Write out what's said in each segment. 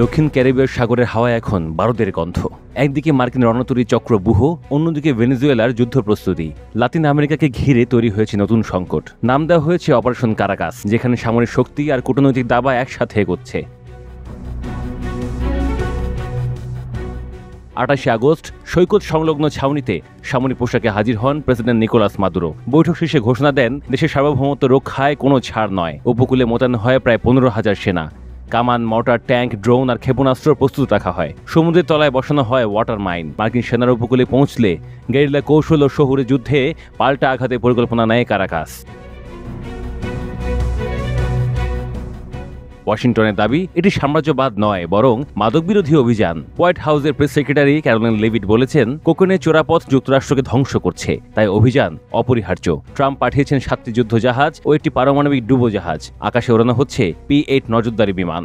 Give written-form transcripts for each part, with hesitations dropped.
দক্ষিণ ক্যারিবীয় সাগরের হাওয়ায় এখন বারুদের গন্ধ। একদিকে মার্কিন রণতরী চক্র বুহ, অন্যদিকে ভেনেজুয়েলার যুদ্ধ প্রস্তুতি। লাতিন আমেরিকাকে ঘিরে তৈরি হয়েছে নতুন সংকট। নাম দেওয়া হয়েছে অপারেশন কারাকাস, যেখানে সামরিক শক্তি আর কূটনৈতিক দাবা একসাথে এগোচ্ছে। 28 আগস্ট সৈকত সংলগ্ন ছাউনিতে সামরিক পোশাকে হাজির হন প্রেসিডেন্ট নিকোলাস মাদুরো। বৈঠক শেষে ঘোষণা দেন দেশের সার্বভৌমত্ব রক্ষায় কোনো ছাড় নয়। উপকূলে মোতায়েন হয় প্রায় 15,000 সেনা। কামান, মর্টার, ট্যাঙ্ক, ড্রোন আর ক্ষেপণাস্ত্র প্রস্তুত রাখা হয়। সমুদ্রের তলায় বসানো হয় ওয়াটার মাইন। মার্কিন সেনার উপকূলে পৌঁছলে গেরিলা কৌশল ও শহুরে যুদ্ধে পাল্টা আঘাতে পরিকল্পনা নেয় কারাকাস। ওয়াশিংটনের দাবি এটি সাম্রাজ্যবাদ নয়, বরং মাদকবিরোধী অভিযান। হোয়াইট হাউসের প্রেস সেক্রেটারি ক্যারোলিন লেভিট বলেছেন, কোকেনের চোরাপথ যুক্তরাষ্ট্রকে ধ্বংস করছে, তাই অভিযান অপরিহার্য। ট্রাম্প পাঠিয়েছেন 7টি যুদ্ধজাহাজ ও একটি পারমাণবিক ডুবোজাহাজ। আকাশে ওড়ানো হচ্ছে P-8 নজরদারি বিমান।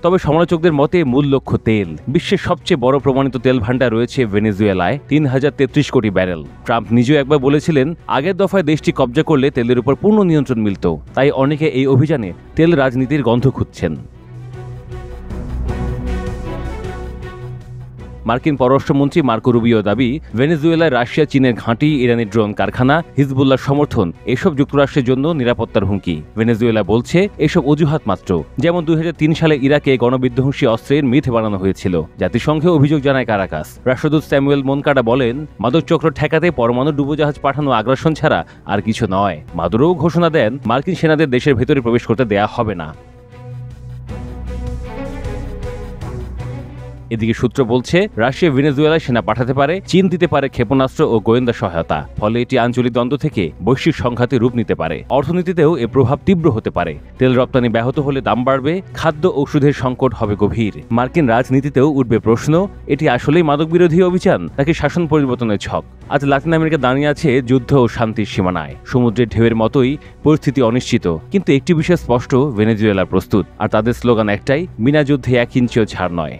তবে সমালোচকদের মতে মূল লক্ষ্য তেল। বিশ্বের সবচেয়ে বড় প্রমাণিত তেল ভান্ডার রয়েছে ভেনেজুয়েলায়, 3033 কোটি ব্যারেল। ট্রাম্প নিজেও একবার বলেছিলেন, আগের দফায় দেশটি কব্জা করলে তেলের উপর পূর্ণ নিয়ন্ত্রণ মিলত। তাই অনেকে এই অভিযানে তেল রাজনীতির গন্ধ খুঁজছেন। মার্কিন পররাষ্ট্রমন্ত্রী মার্কো রুবিও দাবি, ভেনেজুয়েলায় রাশিয়া, চীনের ঘাঁটি, ইরানি ড্রোন কারখানা, হিজবুল্লাহ সমর্থন এসব যুক্তরাষ্ট্রের জন্য নিরাপত্তার হুমকি। ভেনেজুয়েলা বলছে এসব অজুহাত মাত্র। যেমন 2003 সালে ইরাকে গণবিধ্বংসী অস্ত্রের মিথ বানানো হয়েছিল। জাতিসংঘে অভিযোগ জানায় কারাকাস। রাষ্ট্রদূত স্যামুয়েল মোনকাডা বলেন, মাদকচক্র ঠেকাতে পরমাণু ডুবোজাহাজ পাঠানো আগ্রাসন ছাড়া আর কিছু নয়। মাদুরোও ঘোষণা দেন, মার্কিন সেনাদের দেশের ভেতরে প্রবেশ করতে দেয়া হবে না। এদিকে সূত্র বলছে, রাশিয়া ভেনেজুয়েলায় সেনা পাঠাতে পারে, চীন দিতে পারে ক্ষেপণাস্ত্র ও গোয়েন্দা সহায়তা। ফলে এটি আঞ্চলিক দ্বন্দ্ব থেকে বৈশ্বিক সংঘাতে রূপ নিতে পারে। অর্থনীতিতেও এর প্রভাব তীব্র হতে পারে। তেল রপ্তানি ব্যাহত হলে দাম বাড়বে, খাদ্য ঔষধের সংকট হবে গভীর। মার্কিন রাজনীতিতেও উঠবে প্রশ্ন, এটি আসলেই মাদক বিরোধী অভিযান নাকি শাসন পরিবর্তনের ছক? আজ লাতিন আমেরিকা দাঁড়িয়ে আছে যুদ্ধ ও শান্তির সীমানায়। সমুদ্রের ঢেউয়ের মতোই পরিস্থিতি অনিশ্চিত, কিন্তু একটি বিষয় স্পষ্ট, ভেনেজুয়েলা প্রস্তুত। আর তাদের স্লোগান একটাই, বিনা যুদ্ধে 1 ইঞ্চিও ছাড় নয়।